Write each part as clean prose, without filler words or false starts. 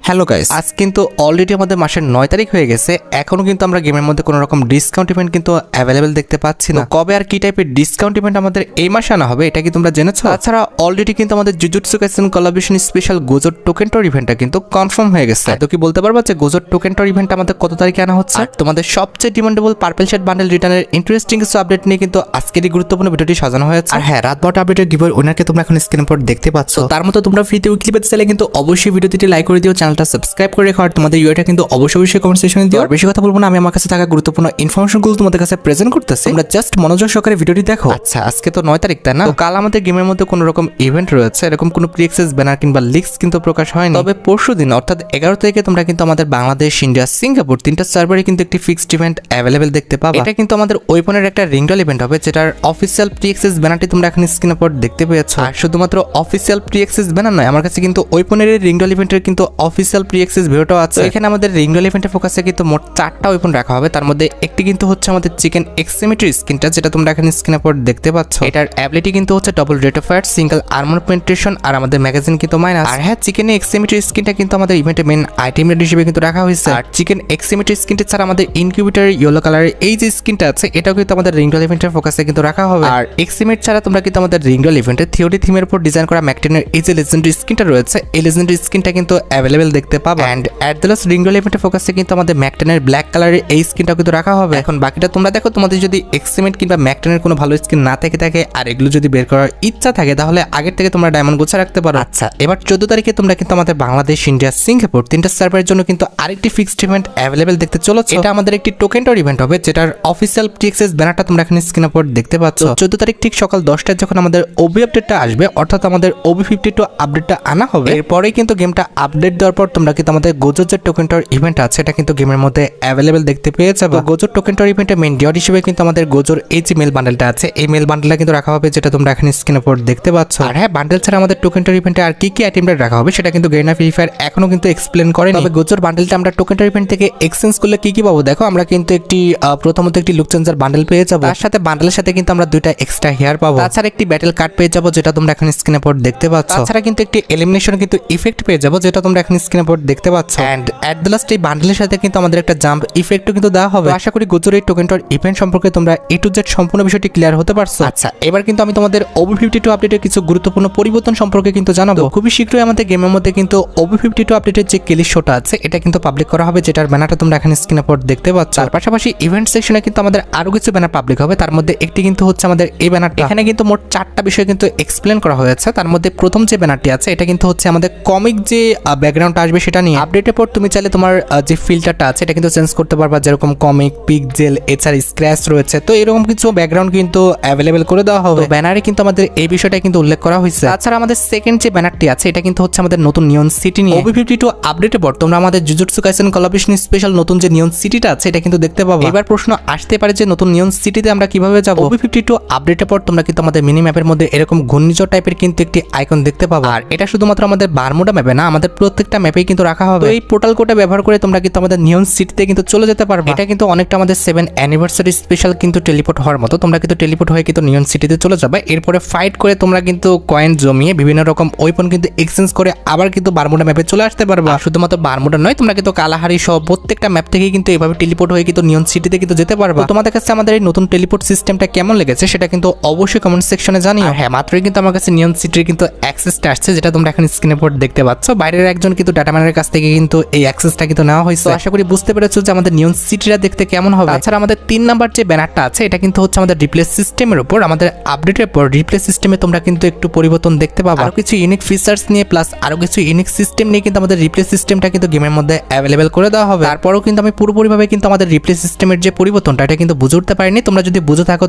Hello guys, আজ কিন্তু already আমাদের মাসের 9 তারিখ হয়ে গেছে। এখনো কিন্তু আমরা গেমের মধ্যে কোনো রকম ডিসকাউন্ট ইভেন্ট কিন্তু অ্যাভেলেবেল দেখতে পাচ্ছি না। কবে আর কি টাইপের ডিসকাউন্ট ইভেন্ট আমাদের এই মাসে আনা হবে এটা কি তোমরা জেনেছো? তাছাড়া অলরেডি কিন্তু আমাদের Jujutsu Kaisen collaboration special Gojo token টর ইভেন্টটা কিন্তু কনফার্ম হয়ে গেছে। তো কি বলতে পারবা যে গোজো টোকেন টর ইভেন্ট আমাদের কত তারিখে আনা হচ্ছে? আর তোমাদের সবচেয়ে ডিমান্ডেবল পার্পল শেড বান্ডেল রিটার্নের ইন্টারেস্টিং কিছু আপডেট নিয়ে কিন্তু আজকের এই গুরুত্বপূর্ণ ভিডিওটি সাজানো হয়েছে। আর হ্যাঁ, রাত 12টা আপডেটের গিভওয়ে উইনারকে তোমরা এখন স্ক্রিনের উপর দেখতে পাচ্ছ। তার মতো তোমরা ফ্রিতে উইকলি পেতে চাইলে কিন্তু অবশ্যই ভিডিওটি লাইক করে দিও, চ্যানেলটা সাবস্ক্রাইব করে রেখো, আর তোমাদের ইউআইটা কিন্তু অবশ্যই কমেন্ট সেকশনে দিও। আর বেশি কথা বলবো না, আমি আমার কাছে থাকা গুরুত্বপূর্ণ ইনফরমেশনগুলো তোমাদের কাছে প্রেজেন্ট করতেছি। তোমরা জাস্ট মনোযোগ সহকারে ভিডিওটি দেখো। আচ্ছা, আজকে তো 9 তারিখ, তাই না? তো কাল আমাদের গেমের মধ্যে কোনো রকম ইভেন্ট রয়েছে, এরকম কোনো প্রি অ্যাক্সেস ব্যানার কিংবা লিক্স কিন্তু প্রকাশ হয়নি। তবে পরশুদিন অর্থাৎ 11 তারিখে তোমরা কিন্তু আমাদের বাংলাদেশ, ইন্ডিয়া, সিঙ্গাপুর তিনটা সার্ভারে কিন্তু একটি ফিক্সড ইভেন্ট অ্যাভেলেবেল দেখতে পাবে। এটা কিন্তু আমাদের ওয়েপনের একটা রিংডল ইভেন্ট হবে, যেটার অফিসিয়াল প্রি অ্যাক্সেস ব্যানারটি তোমরা এখন স্ক্রিনের উপর দেখতে পেয়েছো। আর শুধুমাত্র অফিসিয়াল প্রি অ্যাক্সেস ব্যানার নয়, আমার কাছে কিন্তু ওয়েপনের রিংডল ইভেন্টের কিন্তু অফিসিয়াল প্রি অ্যাক্সেস ভিডিওটাও আছে। এখানে আমাদের রিংডল ইভেন্টের ফোকাসে কিন্তু মোট 4টা ওয়েপন রাখা হবে। তার মধ্যে একটি কিন্তু হচ্ছে আমাদের চিকেন এক্সট্রিমিটি স্কিনটা, যেটা তোমরা এখানে স্ক্রিনের উপর দেখতে পাচ্ছ। এটার অ্যাবিলিটি কিন্তু হচ্ছে double rate of fire, single armor penetration, আর আমাদের ম্যাগাজিন কিন্তু মাইনাস। আর হ্যাঁ, চিকেন এক্সট্রিমিটি স্কিনটা কিন্তু আমাদের ইভেন্টে মেন আইটেম রেট হিসেবে কিন্তু রাখা হয়েছে। আর চিকেন এক্সট্রিমিটি স্কিনটা ছাড়া আমাদের ইনকিউবেটর ইয়েলো কালারের এই যে স্কিনটা আছে, এটাও কিন্তু আমাদের রিংডল ইভেন্টের ফোকাসে কিন্তু রাখা হবে। আর এক্সট্রিমিট ছাড়া তোমরা কিন্তু আমাদের রিংডল ইভেন্টের থিওরি থিমের উপর ডিজাইন করা ম্যাকটেনের এই যে লেজেন্ডারি স্কিনটা রয়েছে, এই লেজেন্ডারি স্কিনটা কিন্তু অ্যাভেলেবেল দেখতে পাবে। এন্ড অ্যাট দ্য লাস্ট রিংডল ইভেন্টের ফোকাসে কিন্তু আমাদের ম্যাকটেনের ব্ল্যাক কালারের এই স্কিনটাও কিন্তু রাখা হবে। এখন বাকিটা তোমরা দেখো, তোমাদের যদি এক্সট্রিমিট কিংবা ম্যাকটেনের কোনো ভালো স্কিন না থাকে আর এগুলো যদি বের করার ইচ্ছা থাকে, তাহলে আগের থেকে তোমরা ডায়মন্ড গোছা রাখতে পারো। আচ্ছা, এবার 14 তারিখে তোমরা কিন্তু আমাদের বাংলাদেশ, ইন্ডিয়া, সিঙ্গাপুর তিনটা সার্ভারের জন্য কিন্তু আরেকটি ফিক্সড ইভেন্ট অ্যাভেলেবেল দেখতে চলেছে। এটা আমাদের একটি টোকেন টর ইভেন্ট হবে, যেটার অফিসিয়াল প্রি অ্যাক্সেস ব্যানারটা তোমরা এখানে স্ক্রিনের উপর দেখতে পাচ্ছ। 14 তারিখ ঠিক সকাল 10টায় যখন আমাদের ওবি আপডেটটা আসবে, অর্থাৎ আমাদের ওবি 52 আপডেটটা আনা হবে, এরপরেই কিন্তু গেমটা আপডেট দেওয়ার পর তোমরা কিন্তু আমাদের গোজোর যে টোকেন টর ইভেন্ট আছে, এটা কিন্তু গেমের মধ্যে অ্যাভেলেবেল দেখতে পেয়ে যাবে। গোজোর টোকেন টর ইভেন্টের মেইন ডিওর হিসেবে কিন্তু আমাদের গোজোর এই যে মেল বান্ডেলটা আছে, এই মেল বান্ডেলটা কিন্তু রাখা হবে, যেটা তোমরা এখানে স্ক্রিনের উপর দেখতে পাচ্ছ। আর হ্যাঁ, বান্ডেল ছাড়া আমাদের টোকেন টর ইভেন্টে আর কি আইটেম রেট রাখা হবে সেটা কিন্তু গেইনা ফ্রি ফায়ার এখনো কিন্তু এক্সপ্লেন করেনি। তবে গোজোর বান্ডেলটা আমরা টোকেন টর ইভেন্ট থেকে এক্সচেঞ্জ করলে কি পাবো দেখো। আমরা কিন্তু একটি প্রথমত একটি লুক চেঞ্জার বান্ডেল পেয়ে যাবো, তার সাথে বান্ডেলের সাথে কিন্তু আমরা 2টা এক্সট্রা হেয়ার পাবো। তাছাড়া একটি ব্যাটেল কার্ড পেয়ে যাবো, যেটা তোমরা এখন স্ক্রিনের উপর দেখতে পাচ্ছ। তাছাড়া কিন্তু একটি এলিমিনেশন কিন্তু ইফেক্ট পেয়ে যাবো, যেটা তোমরা এখন স্ক্রিনের উপর দেখতে পাচ্ছ। এন্ড অ্যাট দ্য লাস্ট এই বান্ডেলের সাথে কিন্তু আমাদের একটা জাম্প ইফেক্টও কিন্তু দেওয়া হবে। আশা করি গোজোর এই টোকেন টর ইভেন্ট সম্পর্কে তোমরা এ টু জেড সম্পূর্ণ বিষয়টি ক্লিয়ার হতে পারছো। আচ্ছা, এবার কিন্তু আমি তোমাদের ওবি 52 আপডেটের কিছু গুরুত্বপূর্ণ পরিবর্তন সম্পর্কে কিন্তু জানাবো। খুবই শীঘ্রই আমাদের গেমের মধ্যে কিন্তু ওবি 52 আপডেটের যে ক্লিপ শোটা আছে, এটা কিন্তু পাবলিক করা হবে, যেটার ব্যানারটা তোমরা এখানে স্ক্রিনের উপর দেখতে পাচ্ছ। তার পাশাপাশি ইভেন্ট সেকশনে কিন্তু আমাদের আরো কিছু ব্যানার পাবলিক হবে। তার মধ্যে একটি কিন্তু হচ্ছে আমাদের এই ব্যানারটা। এখানে কিন্তু মোট 4টা বিষয় কিন্তু এক্সপ্লেন করা হয়েছে। তার মধ্যে প্রথম যে ব্যানারটি আছে, এটা কিন্তু হচ্ছে আমাদের কমিক যে ব্যাকগ্রাউন্ডটা আসবে সেটা নিয়ে। আপডেটের পর তুমি চাইলে তোমার যে ফিল্টারটা আছে এটা কিন্তু চেঞ্জ করতে পারবা, যেরকম কমিক, পিক্সেল, এছাড়া স্ক্র্যাচ রয়েছে। তো এরকম কিছু ব্যাকগ্রাউন্ড কিন্তু অ্যাভেলেবেল করে দেওয়া হবে। ব্যানারে কিন্তু আমাদের এই বিষয়টা কিন্তু উল্লেখ করা হয়েছে। তাছাড়া আমাদের সেকেন্ড যে ব্যানারটি আছে, এটা কিন্তু হচ্ছে আমাদের নতুন নিয়ন সিটি নিয়ে। ওবি 52 আপডেটের পর তোমরা আমাদের জুজুৎসু কাইসেন কোলাবোরেশন স্পেশাল নতুন যে নিয়ন সিটিটা আছে, এটা কিন্তু দেখতে পাবো। এবার প্রশ্ন আসতে পারে যে নতুন নিয়ন সিটিতে আমরা কিভাবে যাব। ওবি 52 আপডেটের পর তোমরা কিন্তু আমাদের মিনি ম্যাপের মধ্যে এরকম ঘূর্ণিঝড় টাইপের কিন্তু একটি আইকন দেখতে পাবো। আর এটা শুধুমাত্র আমাদের বারমুডা ম্যাপে না, আমাদের প্রত্যেকটা ম্যাপেই কিন্তু রাখা হবে। এই পোর্টাল কোডটা ব্যবহার করে তোমরা কিন্তু আমাদের নিয়ন সিটিতে কিন্তু চলে যেতে পারবে। এটা কিন্তু অনেকটা আমাদের 7 অ্যানিভার্সারি স্পেশাল কিন্তু টেলিপোর্ট হওয়ার মতো। তোমরা কিন্তু টেলিপোর্ট হয়ে কিন্তু নিয়ন সিটিতে চলে যাবে। এরপরে ফাইট করে তোমরা কিন্তু কয়েন জমিয়ে বিভিন্ন রকম ওয়েপন কিন্তু এক্সচেঞ্জ করে আবার কিন্তু বারমুডা ম্যাপে চলে আসতে পারবে। শুধুমাত্র বারমুডা নয়, তোমরা কিন্তু কালাহারি সহ প্রত্যেকটা ম্যাপ থেকে কিন্তু এইভাবে টেলিপোর্ট হয়ে কিন্তু নিয়ন সিটিতে কিন্তু যেতে পারবে। তোমাদের কাছে আমাদের এই নতুন টেলিপোর্ট সিস্টেমটা কেমন লেগেছে সেটা কিন্তু অবশ্যই কমেন্ট সেকশনে জানিও। হ্যাঁ, মাত্রই কিন্তু আমার কাছে নিয়ন সিটির কিন্তু অ্যাক্সেসটা আসছে, যেটা তোমরা এখন স্ক্রিনের উপর দেখতে পাচ্ছ। বাইরের একজন কিন্তু ডাটাম্যানের কাছ থেকে কিন্তু এই অ্যাক্সেসটা কিন্তু নেওয়া হয়েছে। আশা করি বুঝতে পেরেছো যে আমাদের নিয়ন সিটিটা দেখতে কেমন হবে। তাছাড়া আমাদের 3 নাম্বার যে ব্যানারটা আছে, এটা কিন্তু হচ্ছে আমাদের রিপ্লেস সিস্টেমের উপর। আমাদের আপডেটের পর রিপ্লেস সিস্টেমে তোমরা কিন্তু একটু পরিবর্তন দেখতে পাবে। আরো কিছু ইউনিক ফিচার্স নিয়ে প্লাস আরো কিছু ইউনিক সিস্টেম নিয়ে কিন্তু আমাদের রিপ্লেস সিস্টেমটা কিন্তু গেমের মধ্যে অ্যাভেলেবেল করে দেওয়া হবে। তারপরেও কিন্তু আমি পুরোপুরিভাবে কিন্তু আমাদের রিপ্লেস সিস্টেমের যে পরিবর্তনটা, এটা কিন্তু বুঝে উঠতে পারিনি। তোমরা যদি বুঝে থাকো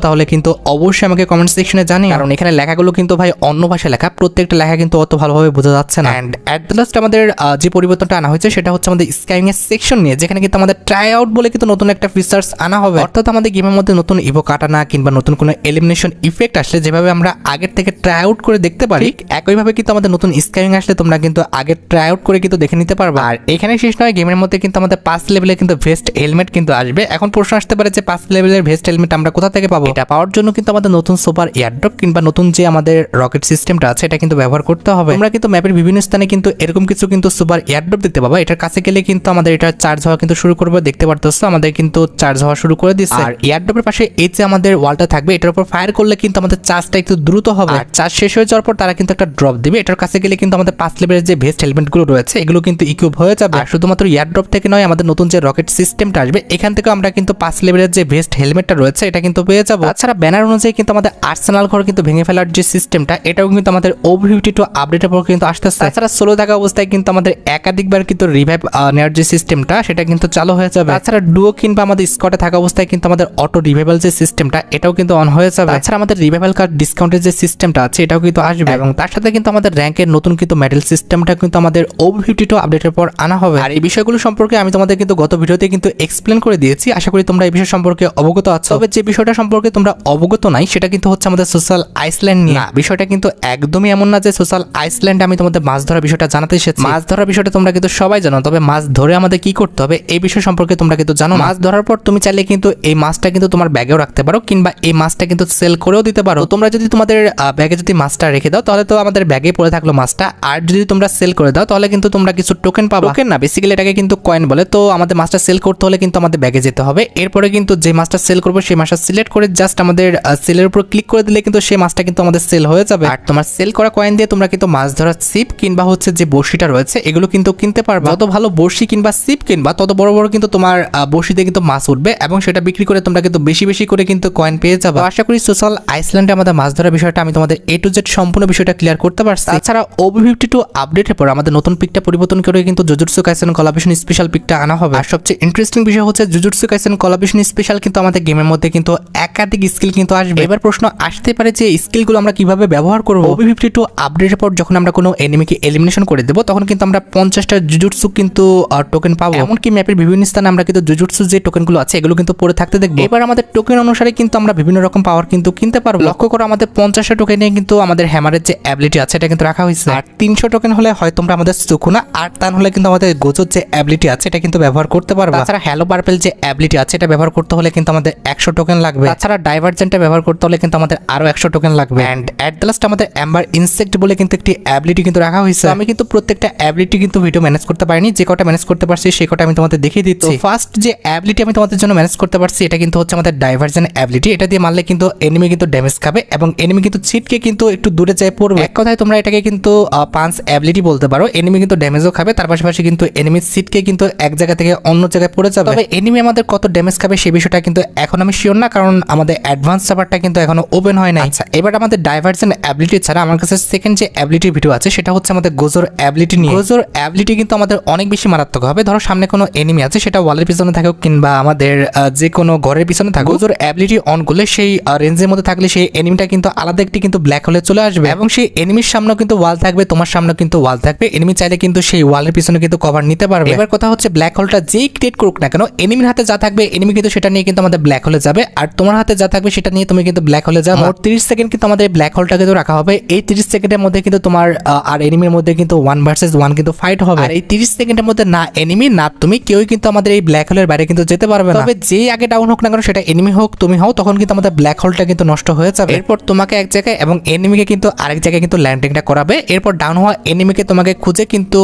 তাহলে কিন্তু অবশ্যই আমাকে কমেন্ট সেকশনে জানিও, কারণ এখানে লেখাগুলো কিন্তু ভাই অন্য ভাষায় লেখা, প্রত্যেকটা লেখা কিন্তু অত ভালোভাবে বোঝা যাচ্ছে না। এন্ড অ্যাট দ্য লাস্ট আমাদের যে পরিবর্তনটা আনা হয়েছে সেটা হচ্ছে আমাদের স্কাইং এর সেকশন নিয়ে, যেখানে কিন্তু আমাদের ট্রাই আউট বলে কিন্তু নতুন একটা ফিচার্স আনা হবে। অর্থাৎ আমাদের গেমের মধ্যে নতুন ইভো কাটানা কিংবা নতুন কোনো এলিমিনেশন ইফেক্ট আসলে যেভাবে আমরা আগের থেকে ট্রাই আউট করে দেখতে পারি, একইভাবে কিন্তু আমাদের নতুন স্কাইং আসলে তোমরা কিন্তু আগে ট্রাই আউট করে কিন্তু দেখে নিতে পারবে। আর এখানে শেষ নয়, গেমের মধ্যে কিন্তু আমাদের 5 লেভেলের কিন্তু ভেস্ট হেলমেট কিন্তু আসবে। এখন প্রশ্ন আসতে পারে যে 5 লেভেলের ভেস্ট হেলমেট আমরা কোথা থেকে পাবো? এটা পাওয়ার জন্য কিন্তু আমাদের নতুন সুপার এয়ারড্রপ কিংবা নতুন যে আমাদের রকেট সিস্টেমটা আছে, এটা কিন্তু ব্যবহার করতে হবে। তোমরা কিন্তু ম্যাপের বিভিন্ন স্থানে কিন্তু এরকম কিছু কিন্তু সুপার দুবার এয়ারড্রপ দেখতে পাবা। এটার কাছে গেলে কিন্তু আমাদের এটা চার্জ হওয়া কিন্তু শুরু করবে, দেখতে পারতেছো আমাদের কিন্তু চার্জ হওয়া শুরু করে দিচ্ছে। আর এয়ারড্রপের পাশে এই যে আমাদের ওয়ালটা থাকবে এটার উপর ফায়ার করলে কিন্তু আমাদের চার্জটা একটু দ্রুত হবে। আর চার্জ শেষ হয়ে যাওয়ার পর তারা কিন্তু একটা ড্রপ দিবে। এটার কাছে গেলে কিন্তু আমাদের 5 লেভেলের যে ভেস্ট হেলমেটগুলো রয়েছে এগুলো কিন্তু ইকুইপ হয়ে যাবে। আর শুধুমাত্র এয়ারড্রপ থেকে নয়, আমাদের নতুন যে রকেট সিস্টেমটা আসবে এখান থেকে আমরা কিন্তু 5 লেভেলের যে ভেস্ট হেলমেটটা রয়েছে এটা কিন্তু পেয়ে যাবো। তাছাড়া ব্যানার অনুযায়ী কিন্তু আমাদের আর্সেনাল ঘর কিন্তু ভেঙে ফেলার যে সিস্টেমটা এটাও কিন্তু আমাদের OBV52 আপডেটের পর কিন্তু আসতেছে। তাছাড়া সোলো থাকা অবস্থায় কিন্তু আমাদের একাধিকবার কিন্তু রিভাইভ নেওয়ার যে সিস্টেমটা সেটা কিন্তু চালু হয়ে যাবে। তাছাড়া ডুও কিংবা আমাদের স্কোয়াডে থাকা অবস্থায় কিন্তু আমাদের অটো রিভাইভাল যে সিস্টেমটা এটাও কিন্তু অন হয়ে যাবে। তাছাড়া আমাদের রিভাইভাল কার্ড ডিসকাউন্টের যে সিস্টেমটা আছে এটাও কিন্তু আসবে এবং তার সাথে কিন্তু আমাদের র্যাঙ্কের নতুন কিন্তু মেডেল সিস্টেমটা কিন্তু আমাদের OBV52 আপডেটের পর আনা হবে। আর এই বিষয়গুলো সম্পর্কে আমি তোমাদের কিন্তু গত ভিডিওতে কিন্তু এক্সপ্লেন করে দিয়েছি। আশা করি তোমরা এই বিষয় সম্পর্কে অবগত আছো। তবে যে বিষয়টা সম্পর্কে তোমরা অবগত নাই সেটা কিন্তু হচ্ছে আমাদের সোশ্যাল আইসল্যান্ড নিয়ে। বিষয়টা কিন্তু একদমই এমন না যে সোশ্যাল আইসল্যান্ডে আমি তোমাদের মাছ ধরা বিষয়টা জানাতে এসেছি। মাছ ধরার বিষয়টা তোমরা কিন্তু সবাই জানো, তবে মাছ ধরে আমাদের কি করতে হবে এই বিষয় সম্পর্কে তোমরা কিন্তু জানো। মাছ ধরার পর তুমি চাইলে কিন্তু এই মাছটা কিন্তু তোমার ব্যাগেও রাখতে পারো কিংবা এই মাছটা কিন্তু সেল করেও দিতে পারো। তোমরা যদি তোমাদের ব্যাগে যদি মাছটা রেখে দাও তাহলে তো আমাদের ব্যাগে পড়ে থাকলো মাছটা, আর যদি তোমরা সেল করে দাও তাহলে কিন্তু তোমরা কিছু টোকেন পাবো। টোকেন না, বেসিক্যালি এটাকে কিন্তু কয়েন বলে। তো আমাদের মাছটা সেল করতে হলে কিন্তু আমাদের ব্যাগে যেতে হবে। এরপরে কিন্তু যে মাছটা সেল করবো সেই মাছটা সিলেক্ট করে জাস্ট আমাদের সেলের উপর ক্লিক করে দিলে কিন্তু সেই মাছটা কিন্তু আমাদের সেল হয়ে যাবে। আর তোমার সেল করা কয়েন দিয়ে তোমরা কিন্তু মাছ ধরার ছিপ কিংবা হচ্ছে যে বড়শিটা রয়েছে এগুলো কিন্তু কিনতে পারবে। যত ভালো বড়শি কিংবা ছিপ কিনবা তত বড় বড় কিন্তু তোমার বড়শিতে কিন্তু মাছ উঠবে এবং সেটা বিক্রি করে তোমরা কিন্তু বেশি বেশি করে কিন্তু কয়েন পেয়ে যাবে। আশা করি সোশ্যাল আইসল্যান্ডে আমাদের মাছ ধরার বিষয়টা আমি তোমাদের A to Z সম্পূর্ণ বিষয়টা ক্লিয়ার করতে পারছি। তাছাড়া OBV52 আপডেটের পর আমাদের নতুন পিকটা পরিবর্তন করে কিন্তু জুজুৎসু কাইসেন কোলাবরেশন স্পেশাল পিকটা আনা হবে। আর সবচেয়ে ইন্টারেস্টিং বিষয় হচ্ছে জুজুৎসু কাইসেন কোলাবরেশন স্পেশাল কিন্তু আমাদের গেমের মধ্যে কিন্তু একাধিক স্কিল কিন্তু আসবে। এবার প্রশ্ন আসতে পারে যে স্কিলগুলো আমরা কিভাবে ব্যবহার করব। OBV52 আপডেটের পর যখন আমরা কোনো এনিমিকে এলিমিনেশন করে দেব তখন কিন্তু আমরা 50টা জুজুৎসু কিন্তু টোকেন পাবো। এমনকি ম্যাপের বিভিন্ন স্থানে আমরা কিন্তু জুজুৎসু যে টোকেনগুলো আছে এগুলো কিন্তু পড়ে থাকতে দেখবো। এবার আমাদের টোকেন অনুসারে কিন্তু আমরা বিভিন্ন রকম পাওয়ার কিন্তু কিনতে পারবো। লক্ষ্য করো আমাদের 50টা টোকেনে কিন্তু আমাদের হ্যামারের যে অ্যাবিলিটি আছে এটা কিন্তু রাখা হয়েছে। আর 300 টোকেন হলে হয় তোমরা আমাদের সুকুনা, আর তান হলে কিন্তু আমাদের গোজোর যে অ্যাবিলিটি আছে এটা কিন্তু ব্যবহার করতে পারবো। তাছাড়া হ্যালো পার্পল যে অ্যাবিলিটি আছে এটা ব্যবহার করতে হলে কিন্তু আমাদের 100 টোকেন লাগবে। তাছাড়া ডাইভারজেন্টটা ব্যবহার করতে হলে কিন্তু আমাদের আরো 100 টোকেন লাগবে। এন্ড এট দ্য লাস্ট আমাদের অ্যাম্বার ইনসেক্ট বলে কিন্তু একটি অ্যাবিলিটি কিন্তু রাখা হয়েছে। আমি কিন্তু প্রত্যেকটা অ্যাবিলিটি কিন্তু ভিডিও ম্যানেজ করতে পারিনি, যে কটা ম্যানেজ করতে পারছি সেই কটা আমি তোমাদের দেখিয়ে দিচ্ছি। ফার্স্ট যে অ্যাবিলিটি আমি তোমাদের জন্য ম্যানেজ করতে পারছি এটা কিন্তু হচ্ছে আমাদের ডাইভারজেন্ট অ্যাবিলিটি। এটা দিয়ে মারলে কিন্তু এনিমি কিন্তু ড্যামেজ খাবে এবং এনিমি কিন্তু ছিটকে কিন্তু একটু দূরে যায় পড়বে। এক কথায় তোমরা এটাকে কিন্তু পাঞ্চ অ্যাবিলিটি বলতে পারো। এনিমি কিন্তু ড্যামেজও খাবে, তার পাশাপাশি কিন্তু এনিমির ছিটকে কিন্তু এক জায়গা থেকে অন্য জায়গায় পড়ে যাবে। তবে এনিমি আমাদের কত ড্যামেজ খাবে সেই বিষয়টা কিন্তু এখন আমি শিওর না, কারণ আমাদের অ্যাডভান্স সার্ভারটা কিন্তু এখনো ওপেন হয় না। আচ্ছা, এবার আমাদের ডাইভারজেন্ট অ্যাবিলিটি ছাড়া আমার কাছে সেকেন্ড যে অ্যাবিলিটির ভিডিও আছে সেটা হচ্ছে আমাদের গোজোর অ্যাবিলিটি নিয়ে। গোজোর অ্যাবিলিটি কিন্তু আমাদের অনেক বেশি মারাত্মক হবে। ধরো সামনে কোনো এনিমি আছে, সেটা ওয়ালের পিছনে থাকুক কিংবা আমাদের যে কোনো ঘরের পিছনে থাকুক, গোজোর অ্যাবিলিটি অন করলে সেই রেঞ্জের মধ্যে থাকলে সেই এনিমিটা কিন্তু আলাদা একটি কিন্তু ব্ল্যাক হোলে চলে আসবে এবং সেই এনিমির সামনে কিন্তু ওয়াল থাকবে, তোমার সামনে কিন্তু ওয়াল থাকবে। এনিমি চাইলে কিন্তু সেই ওয়ালের পিছনে কিন্তু কভার নিতে পারবে। এবার কথা হচ্ছে ব্ল্যাক হোলটা যেই ক্রিয়েট করুক না কেন, এনিমির হাতে যা থাকবে এনিমি কিন্তু সেটা নিয়ে কিন্তু আমাদের ব্ল্যাক হোলে যাবে, আর তোমার হাতে যা থাকবে সেটা নিয়ে তুমি কিন্তু ব্ল্যাক হোলে যাবে। 30 সেকেন্ড কিন্তু আমাদের ব্ল্যাক হোলটা কিন্তু রাখা হবে। এই 30 সেকেন্ডের মধ্যে কিন্তু তোমার আর এনিমির মধ্যে কিন্তু 1 ভার্সেস 1 কিন্তু ফাইট হবে। আর এই 30 সেকেন্ডের মধ্যে না এনিমি না তুমি কেউই কিন্তু আমাদের এই ব্ল্যাক হোলের বাইরে কিন্তু যেতে পারবে না। তবে যেই আগে ডাউন হোক না কেন, সেটা এনিমি হোক তুমি হও, তখন কিন্তু আমাদের ব্ল্যাক হোলটা কিন্তু নষ্ট হয়ে যাবে। এরপর তোমাকে এক জায়গায় এবং এনিমিকে কিন্তু আরেক জায়গায় কিন্তু ল্যান্ডিংটা করাবে। এরপর ডাউন হওয়া এনিমিকে তোমাকে খুঁজে কিন্তু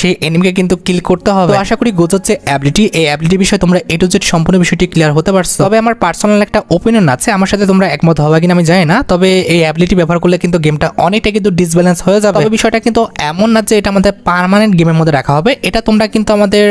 সেই এনিমিকে কিন্তু কিল করতে হবে। তো আশা করি গোজোর যে অ্যাবিলিটি, এই অ্যাবিলিটি বিষয়ে তোমরা A to Z সম্পূর্ণ বিষয়টি ক্লিয়ার হতে পারছো। তবে আমার পার্সোনাল একটা ওপিনিয়ন আছে, আমার সাথে তোমরা একমত হবে কিনা আমি জানি না, তবে এই অ্যাবিলিটি ব্যবহার করলে কিন্তু গেমটা অনেকটা কিন্তু ডিসব্যালেন্স হয়ে যাবে। তবে বিষয়টা কিন্তু এমন না যে এটা আমাদের পার্মানেন্ট গেমের মধ্যে রাখা হবে। এটা তোমরা কিন্তু আমাদের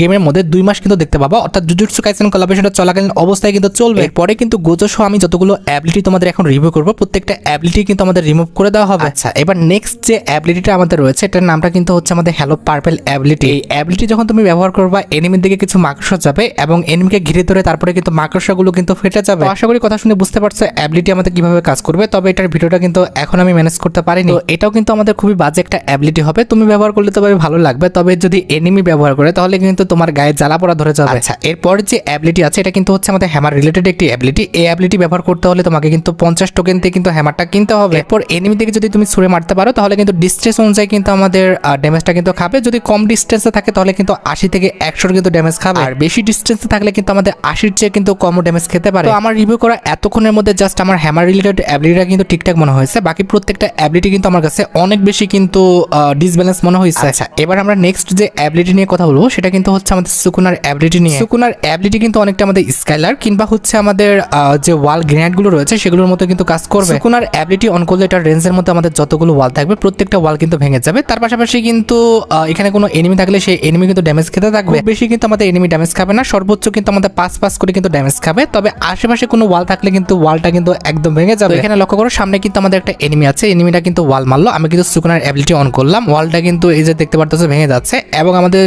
গেমের মধ্যে 2 মাস কিন্তু দেখতে পাবা, অর্থাৎ জুজুৎসু কাইসেন কোলাবরেশনটা চলাকালীন অবস্থায় কিন্তু চলবে। এরপরে কিন্তু গোজো সহ আমি যতগুলো অ্যাবিলিটি তোমাদের এখন রিভিউ করব, প্রত্যেকটা অ্যাবিলিটি কিন্তু আমাদের রিমুভ করে দেওয়া হবে। আচ্ছা, এবার নেক্সট যে অ্যাবিলিটিটা আমাদের রয়েছে এটার নামটা কিন্তু হচ্ছে আমাদের হ্যালো পার্পল অ্যাবিলিটি। এই অ্যাবিলিটি যখন তুমি ব্যবহার করবা এনিমির দিকে কিছু মাকড়সা যাবে এবং এনিমিকে ঘিরে ধরে তারপরে কিন্তু মাকড়সাগুলো কিন্তু ফেটে যাবে। আশা করি কথা শুনে বুঝতে পারছো অ্যাবিলিটি আমাদের কিভাবে কাজ করবে। তবে এটার ভিডিওটা কিন্তু এখন আমি ম্যানেজ করতে পারিনি, তো এটাও কিন্তু আমাদের খুবই বাজে একটা অ্যাবিলিটি হবে। তুমি ব্যবহার করলে তবে ভালো লাগবে, তবে যদি এনিমি ব্যবহার করে তাহলে কিন্তু তোমার গায়ে জ্বালা পোড়া ধরে যাবে। আচ্ছা, এরপর যে অ্যাবিলিটি আছে এটা কিন্তু হচ্ছে আমাদের হ্যামার রিলেটেড একটি অ্যাবিলিটি। এই অ্যাবিলিটি ব্যবহার করতে হলে তোমাকে কিন্তু 50 টোকেন দিয়ে কিন্তু হ্যামারটা কিনতে হবে। এরপর এনিমি থেকে যদি তুমি ছুঁড়ে মারতে পারো তাহলে কিন্তু ডিস্টেন্স অনুযায়ী কিন্তু আমাদের ড্যামেজটা কিন্তু খাবে। যদি কম ডিস্টেন্সে থাকে তাহলে কিন্তু 80 থেকে 100 কিন্তু ড্যামেজ খাবে, আর বেশি ডিস্টেন্সে থাকলে কিন্তু আমাদের 80-র চেয়ে কিন্তু কম ড্যামেজ খেতে পারে। তো আমার রিভিউ করা এতক্ষণের মধ্যে জাস্ট আমার হ্যামার রিলেটেড অ্যাবিলিটিটা কিন্তু ঠিকঠাক মনে হয়েছে, বাকি প্রত্যেকটা অ্যাবিলিটি কিন্তু আমার কাছে অনেক বেশি কিন্তু ডিসব্যালেন্স মনে হয়েছে। আচ্ছা এবার আমরা নেক্সট যে অ্যাবিলিটি নিয়ে কথা বলবো সেটা কিন্তু হচ্ছে আমাদের সুকুনার অ্যাবিলিটি নিয়ে। সুকুনার অ্যাবিলিটি কিন্তু অনেকটা আমাদের স্কাইলার কিংবা হচ্ছে আমাদের যে ওয়াল গ্রেনেড গুলো রয়েছে সেগুলোর মতো কিন্তু কাজ করবে। সুকুনার অ্যাবিলিটি অন করলে এটার রেঞ্জের মধ্যে আমাদের যতগুলো ওয়াল থাকবে প্রত্যেকটা ওয়াল কিন্তু ভেঙে যাবে। তার পাশাপাশি কিন্তু এখানে কোনো এনিমি থাকলে সেই এনিমি কিন্তু ড্যামেজ খেতে থাকবে। বেশি কিন্তু আমাদের এনিমি ড্যামেজ খাবে না, সর্বোচ্চ কিন্তু আমাদের 5 করে কিন্তু ড্যামেজ খাবে। তবে আশেপাশে কোনো ওয়াল থাকলে কিন্তু ওয়ালটা কিন্তু একদম ভেঙে যাবে। এখানে লক্ষ্য করো সামনে কিন্তু আমাদের একটা এনিমি আছে, এনিমিটা কিন্তু ওয়াল মারলো, আমি কিন্তু সুকুনার অ্যাবিলিটি অন করলাম, ওয়ালটা কিন্তু এই যে দেখতে পারতেছো ভেঙে যাচ্ছে এবং আমাদের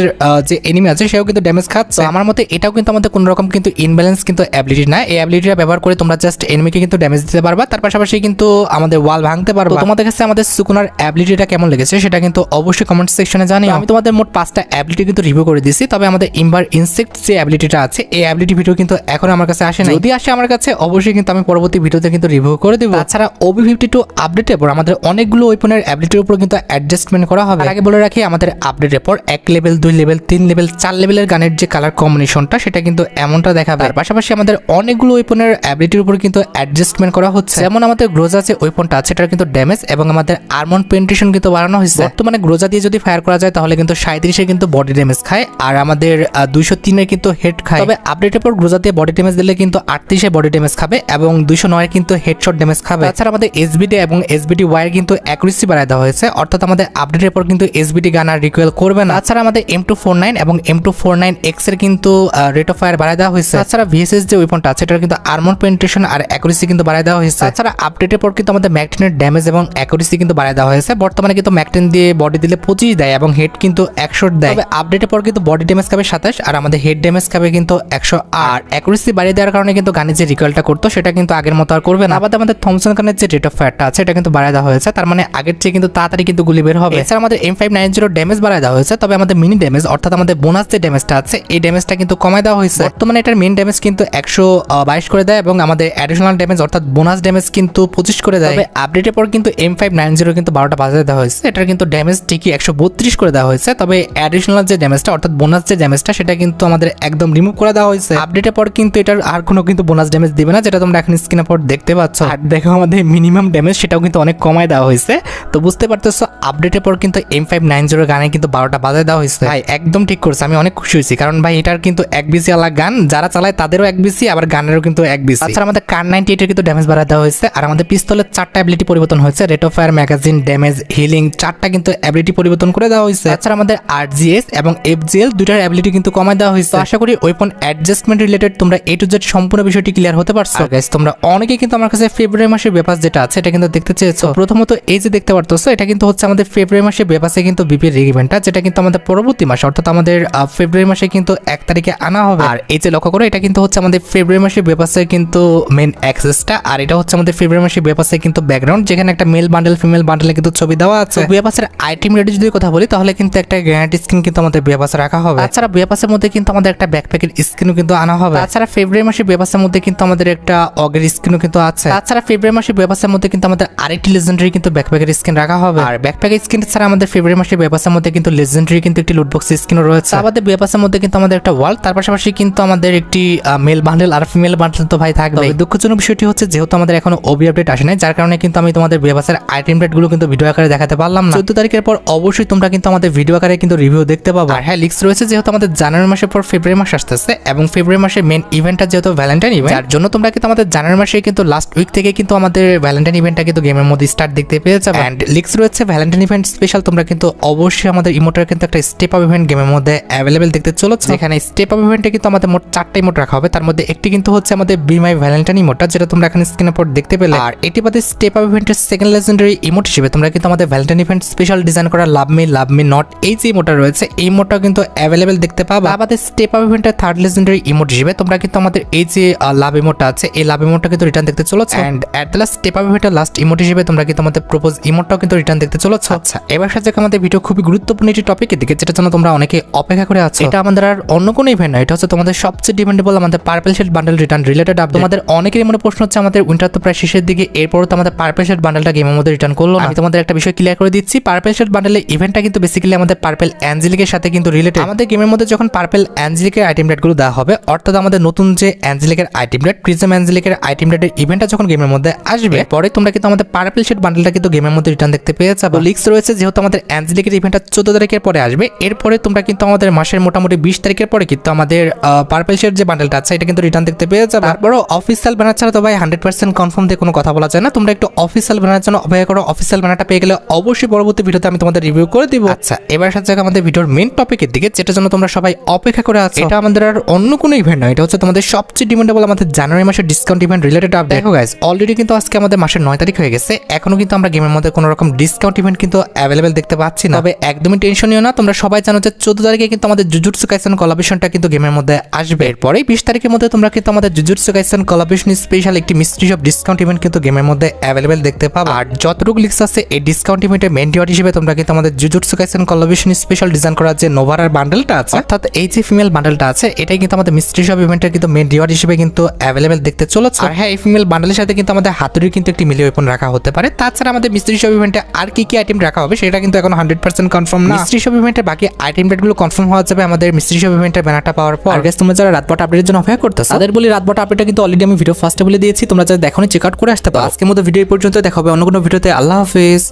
যে এনিমি আছে সেও কিন্তু ড্যামেজ খাচ্ছে। আমার মতে এটাও কিন্তু আমাদের কোনো রকম কিন্তু ইনব্যালেন্স কিন্তু অ্যাবিলিটি না। এই অ্যাবিলিটিটা ব্যবহার করে তোমরা জাস্ট এনিমিকে কিন্তু ড্যামেজ দিতে পারবা, তার পাশাপাশি কিন্তু আমাদের ওয়াল ভাঙতে পারবা। তোমাদের কাছে আমাদের সুকুনার অ্যাবিলিটিটা কেমন লেগেছে সেটা কিন্তু অবশ্যই কমেন্ট সেকশনে জানিও। আমি তোমাদের মোট 5টা অ্যাবিলিটি কিন্তু রিভিউ করে দিয়েছি, তবে আমাদের ইম্বার ইনসেক্ট যে অ্যাবিলিটিটা আছে এই অ্যাবিলিটি ভিডিও কিন্তু এখন আমার কাছে আসে না। যদি আসে আমার কাছে অবশ্যই কিন্তু আমি পরবর্তী ভিডিওতে কিন্তু রিভিউ করে দেব। তাছাড়া OB52 আপডেটের পর আমাদের অনেকগুলো ওয়েপনের অ্যাবিলিটির উপর কিন্তু অ্যাডজাস্টমেন্ট করা হবে। আগে বলে রাখি আমাদের আপডেটের পর 1 লেভেল 2 লেভেল 3 লেভেল 4 লেভেলের গানের যে কালার কম্বিনেশনটা সেটা কিন্তু এমনটা দেখাবে। তার পাশাপাশি আমাদের অনেকগুলো ওয়েপনের অ্যাবিলিটির উপর কিন্তু অ্যাডজাস্টমেন্ট করা হচ্ছে। যেমন আমাদের গ্রোজা যে ওয়েপনটা আছে সেটার কিন্তু ড্যামেজ এবং আমাদের আর্মর পেনিট্রেশন কিন্তু বাড়ানো হয়েছে। বর্তমানে গ্রোজা দিয়ে যদি ফায়ার করা যায় তাহলে কিন্তু 37 কিন্তু বডি ড্যামেজ খায় আর আমাদের 203 কিন্তু হেড খায়। তবে আপডেটের পর গ্রোজা দিয়ে বডি ড্যামেজ দিলে কিন্তু 38 বডি ড্যামেজ খাবে এবং 209 কিন্তু হেডশট ড্যামেজ খাবে। তাছাড়া আমাদের SBD এবং SBD ওয়ার কিন্তু অ্যাকুরেসি বাড়ায় দেওয়া হয়েছে, অর্থাৎ আমাদের আপডেটের পর কিন্তু SBD গান আর রিকয়েল করবে না। তাছাড়া আমাদের M249 এবং M249X এর কিন্তু রেট অফ ফায়ার বাড়ায় দেওয়া হয়েছে। তাছাড়া VSS যে ওয়েপনটা আছে এটার কিন্তু আর্মর পেনিট্রেশন আর অ্যাকুরেসি কিন্তু বাড়ায় দেওয়া হয়েছে। তাছাড়া আপডেটের পর কিন্তু আমাদের ম্যাকটেনের ড্যামেজ এবং অ্যাকুরেসি কিন্তু বাড়ায় দেওয়া হয়েছে। বর্তমানে কিন্তু ম্যাকটেন দিয়ে বডি দিলে 25 দেয় এবং হেড কিন্তু 100 দেয়। তবে আপডেটের পর কিন্তু বডি ড্যামেজ খাবে 27 আর আমাদের হেড ড্যামেজ খাবে কিন্তু 100 আর অ্যাকুরেসি বাড়িয়ে দেওয়ার কারণে কিন্তু গানের যে রিকয়েলটা করতো সেটা কিন্তু আগের মতো আর করবে না। আবার আমাদের থমসন গানের যে রেট অফ ফায়ারটা আছে এটা কিন্তু বাড়ায় দেওয়া হয়েছে, তার মানে আগের চেয়ে কিন্তু তাড়াতাড়ি কিন্তু গুলি বের হবে। এছাড়া আমাদের M590 ড্যামেজ বাড়ায় দেওয়া হয়েছে, তবে আমাদের মিনি ড্যামেজ অর্থাৎ আমাদের বোনাস যে ড্যামেজটা আছে এই ড্যামেজটা কিন্তু কমায় দেওয়া হয়েছে। বর্তমানে এটার মেইন ড্যামেজ কিন্তু 122 করে দেয় এবং আমাদের অ্যাডিশনাল ড্যামেজ অর্থাৎ বোনাস ড্যামেজ কিন্তু 25 করে দেয়। তবে আপডেটের পর কিন্তু M590 কিন্তু 12টা বাজায় দেওয়া হয়েছে, এটার কিন্তু ড্যামেজ ঠিকই 132 করে দেওয়া হয়েছে, তবে অ্যাডিশনাল যে ড্যামেজটা অর্থাৎ বোনাস যে ড্যামেজটা সেটা কিন্তু আমাদের একদম রিমুভ করে দেওয়া হয়েছে। আপডেটের পর কিন্তু এটার আর কোনো কিন্তু বোনাস ড্যামেজ দিবে না, যেটা তোমরা এখন স্ক্রিনের পর দেখতে পাচ্ছ। আর দেখো আমাদের মিনিমাম ড্যামেজ সেটাও কিন্তু অনেক কমায় দেওয়া হয়েছে। তো বুঝতে পারতেছো আপডেটের পর কিন্তু M590 গানে কিন্তু 12টা বাজায় দেওয়া হয়েছে। ভাই একদম ঠিক করছে, আমি অনেক খুশি হয়েছি, কারণ ভাই এটার কিন্তু 1BC আলাদা গান, যারা চালায় তাদেরও 1BC আবার গানেরও কিন্তু 1BC। তাছাড়া আমাদের কার 98 এর কিন্তু ড্যামেজ বাড়ায় দেওয়া হয়েছে আর আমাদের পিস্তলের 4টা অ্যাবিলিটি পরিবর্তন হয়েছে, rate of fire, magazine, damage, healing 4টা কিন্তু অ্যাবিলিটি পরিবর্তন করে দেওয়া হয়েছে। তাছাড়া আমাদের RGS এবং FGL দুইটার অ্যাবিলিটি কিন্তু কমায় দেওয়া হয়েছে। আশা করি ওয়েপন অ্যাডজাস্টমেন্ট রিলেটেড তোমরা A to Z সম্পূর্ণ বিষয়টি ক্লিয়ার হতে পারছো। গাইস তোমরা অনেকেই কিন্তু আমার কাছে ফেব্রুয়ারি মাসের বেপাস যেটা আছে এটা কিন্তু দেখতে চেয়েছো। প্রথমত এই যে দেখতে পারতেছো এটা কিন্তু হচ্ছে আমাদের ফেব্রুয়ারি মাসে বেপাসে কিন্তু বিপির রিগ ইভেন্টটা, যেটা কিন্তু আমাদের পরবর্তী মাসে অর্থাৎ আমাদের ফেব্রুয়ারি মাসে কিন্তু 1 তারিখে আনা হবে। আর এই যে লক্ষ্য করো এটা কিন্তু হচ্ছে আমাদের ফেব্রুয়ারি মাসে বেপাসের কিন্তু মেইন অ্যাক্সেসটা, আর এটা হচ্ছে আমাদের ফেব্রুয়ারি মাসে বেপাসের কিন্তু ব্যাকগ্রাউন্ড, যেখানে একটা মেল বান্ডেল ফিমেল বান্ডেলে কিন্তু ছবি দেওয়া আছে। বেপাসের আইটেম রেডি যদি কথা বলি তাহলে কিন্তু একটা গ্র্যান্ড স্কিন কিন্তু আমাদের বেপাসে রাখা হবে। তাছাড়া বেপাসের মধ্যে কিন্তু আমাদের একটা ব্যাকপ্যাকের স্কিনও কিন্তু আনা হবে। তাছাড়া ফেব্রুয়ারি মাসে বেপাসের মধ্যে কিন্তু আমাদের একটা অগের স্কিনও কিন্তু আছে। তাছাড়া ফেব্রুয়ারি মাসে বেপাসের মধ্যে কিন্তু আমাদের আরেকটি লেজেন্ডারি কিন্তু ব্যাকপ্যাকের স্কিন রাখা হবে। আর ব্যাকপ্যাকের স্কিন ছাড়া আমাদের ফেব্রুয়ারি মাসে বেপাসের মধ্যে কিন্তু লেজেন্ডারি কিন্তু একটি লুটবক্স স্কিনও রয়েছে। আমাদের বেপাসের মধ্যে কিন্তু আমাদের একটা ওয়াল, তার পাশাপাশি কিন্তু আমাদের একটি মেল বান্ডেল আর ফিমেল বান্ডেল তো ভাই থাকবে। দুঃখজনক বিষয়টি হচ্ছে যেহেতু আমাদের এখনো ওবি আপডেট আসে নাই, যার কারণে কিন্তু আমি তোমাদের বেপাসের আইটেম রেট গুলো কিন্তু ভিডিও আকারে দেখাতে পারলাম না। 14 তারিখের পর অবশ্যই তোমরা কিন্তু আমাদের ভিডিও আকারে কিন্তু রিভিউ দেখতে পাবো। আর হ্যাঁ লিক্স রয়েছে যেহেতু আমাদের জানুয়ারি মাসের পর ফেব্রুয়ারি মাস আসতেছে এবং ফেব্রুয়ারি মাসের মেইন ইভেন্টটা যেহেতু ভ্যালেন্টাইন ইভেন্ট, যার জন্য তোমরা কিন্তু আমাদের জানুয়ারি মাসে কিন্তু লাস্ট উইক থেকে কিন্তু আমাদের ভ্যালেন্টাইন ইভেন্টটা কিন্তু গেমের মধ্যে স্টার্ট দেখতে পেয়ে যাবে। এন্ড লিক্স রয়েছে ভ্যালেন্টাইন ইভেন্ট স্পেশাল, তোমরা কিন্তু অবশ্যই আমাদের ইমোটার কিন্তু একটা স্টেপ আপ ইভেন্ট গেমের মধ্যে অ্যাভেলেবেল দেখতে চলেছে। এখানে স্টেপ আপ ইভেন্টে কিন্তু আমাদের মোট 4টা ইমোট রাখা হবে, তার মধ্যে একটি কিন্তু হচ্ছে আমাদের বি মাই ভ্যালেন্টাইন ইমোটটা, যেটা তোমরা এখানে স্ক্রিনের পর দেখতে পেলে। আর এটি বাদে স্টেপ আপ ইভেন্টের সেকেন্ড লেজেন্ডারি ইমোট হিসেবে তোমরা কিন্তু আমাদের ভ্যালেন্টাইন ইভেন্ট স্পেশাল ডিজাইন করা লাভ মি নট এই যে ইমোটটা রয়েছে এই ইমোটটা কিন্তু অ্যাভেলেবেল দেখতে পাবা। আমাদের স্টেপ আপ ইভেন্টের থার্ড লেজেন্ডারি ইমোট হিসেবে তোমরা কিন্তু আমাদের এই যে লাভ ইমোটটা আছে এই লাভ ইমোটটা কিন্তু রিটার্ন দেখতে চলেছে। And at the last step up ইভেন্টের লাস্ট ইমোট হিসেবে তোমরা কিন্তু আমাদের প্রপোজ ইমোটটাও কিন্তু রিটার্ন দেখতে চলেছে। আচ্ছা এবার সাথে আমাদের ভিডিও খুবই গুরুত্বপূর্ণ একটি টপিকের দিকে, যেটা জন্য তোমরা অনেকে অপেক্ষা করে আছো। এটা আমাদের আর অন্য কোনো ইভেন্ট না, এটা হচ্ছে তোমাদের সবচেয়ে ডিমান্ডেবল আমাদের purple shade bundle return related update. তোমাদের অনেকেরই মনে প্রশ্ন হচ্ছে আমাদের উইন্টার তো প্রায় শেষের দিকে, এরপর তো আমাদের পার্পল শেড বান্ডেলটা গেমের মধ্যে রিটার্ন করলো। আমি তোমাদের একটা বিষয় ক্লিয়ার করে দিচ্ছি, পার্পল শেড বান্ডেলের ইভেন্টটা কিন্তু বেসিক্যালি আমাদের পার্পল অ্যাঞ্জেলিকের সাথে কিন্তু রিলেটেড। আমাদের গেমের মধ্যে যখন পার্পল অ্যাঞ্জেলিকের আইটেম রেটগুলো দেওয়া হবে, অর্থাৎ আমাদের নতুন যে অ্যাঞ্জেলিকের আইটেম রেট প্রিজম অ্যাঞ্জেলিকের আইটেম রেটের ইভেন্টটা যখন গেমের মধ্যে আসবে, পরে তোমরা কিন্তু আমাদের পার্পল শেড বান্ডেলটা কিন্তু গেমের মধ্যে রিটার্ন দেখতে পেয়ে যাবে। লিক্স রয়েছে যেহেতু আমাদের অ্যাঞ্জেলিকের কিন্তু ইভেন্টটা 14 তারিখের পরে আসবে। এরপরে তোমরা কিন্তু আমাদের মাসের মোটামুটি 20 তারিখের পরে কিন্তু আমাদের পার্পল শেড যে বান্ডেলটা আছে এটা কিন্তু রিটার্ন দেখতে পেয়ে যাবে। তারপরও অফিসিয়াল ব্যানার ছাড়া তো ভাই 100% কনফার্ম দিয়ে কোনো কথা বলা যায় না। তোমরা একটু অফিসিয়াল ব্যানার জন্য অপেক্ষা করো। অফিসিয়াল ব্যানারটা পেয়ে গেলে অবশ্যই পরবর্তী ভিডিওতে আমি তোমাদের রিভিউ করে দিব। আচ্ছা, এবার সাথে আমাদের ভিডিওর মেইন টপিকের দিকে, যেটার জন্য তোমরা সবাই অপেক্ষা করে আছো। এটা আমাদের আর অন্য কোনো ইভেন্ট নয়, এটা হচ্ছে তোমাদের সবচেয়ে ডিমান্ডেবল আমাদের জানুয়ারি মাসের ডিসকাউন্ট ইভেন্ট রিলেটেড আপডেট। দেখো গাইস, অলরেডি কিন্তু আজকে আমাদের মাসের 9 তারিখ হয়ে গেছে, এখনো কিন্তু আমরা গেমের মধ্যে কোনো রকম ডিসকাউন্ট ইভেন্ট কিন্তু অ্যাভেলেবেল দেখতে পাচ্ছি না। তবে একদমই টেনশন নিও না, তোমরা সবাই জানো যে 14 তারিখে কিন্তু আমাদের জুজুৎসু কাইসেন কোলাবরেশনটা কিন্তু গেমের মধ্যে আসবে। এরপরে 20 তারিখের মধ্যে তোমরা কিন্তু আমাদের জুজুৎসু কাইসেন কোলাবরেশন স্পেশাল একটি মিস্ট্রি অফ ডিসকাউন্ট ইভেন্ট কিন্তু গেমের মধ্যে অ্যাভেলেবেল দেখতে পাবে। আর যতটুকু লিক্স আছে এই ডিসকাউন্ট ইভেন্টের মেইন রিওয়ার্ড হিসেবে তোমরা কিন্তু আমাদের Jujutsu Kaisen collaboration special design করা যে নোভারার বান্ডেলটা আছে, অর্থাৎ এই যে ফিমেল বান্ডেলটা আছে, এটাই কিন্তু আমাদের মিস্ট্রি অফ ইভেন্টের কিন্তু মেইন রিওয়ার্ড হিসেবে কিন্তু অ্যাভেলেবেল দেখতে চলেছে। আর হ্যাঁ, এই ফিমেল বান্ডেলের সাথে কিন্তু আমাদের হাতুড়ির কিন্তু একটি মিলি ওয়েপন রাখা হতে পারে। তাছাড়া আমাদের মিস্ট্রি অফ ইভেন্টে আর কি কি আইটেম রাখা হবে সেটা কিন্তু এখন 100% কনফার্ম না। মিস্ট্রি অফ ইভেন্টের বাকি আইটেম রেটগুলো কনফার্ম হওয়া যাবে আমাদের মিস্ট্রি অফ ইভেন্টের ব্যানারটা পাওয়ার পর। আর গাইস, তোমরা যারা রাতবট আপডেটের জন্য অপেক্ষা করতেছো তাদের বলি, রাতবট আপডেটটা কিন্তু অলরেডি আমি ভিডিও ফার্স্টে বলে দিয়েছি, তোমরা যারা দেখোনি চেক আউট করে আসতে পারো। আজকের মতো ভিডিও এই পর্যন্ত, দেখা হবে অন্য কোনো ভিডিওতে। আল্লাহ হাফেজ।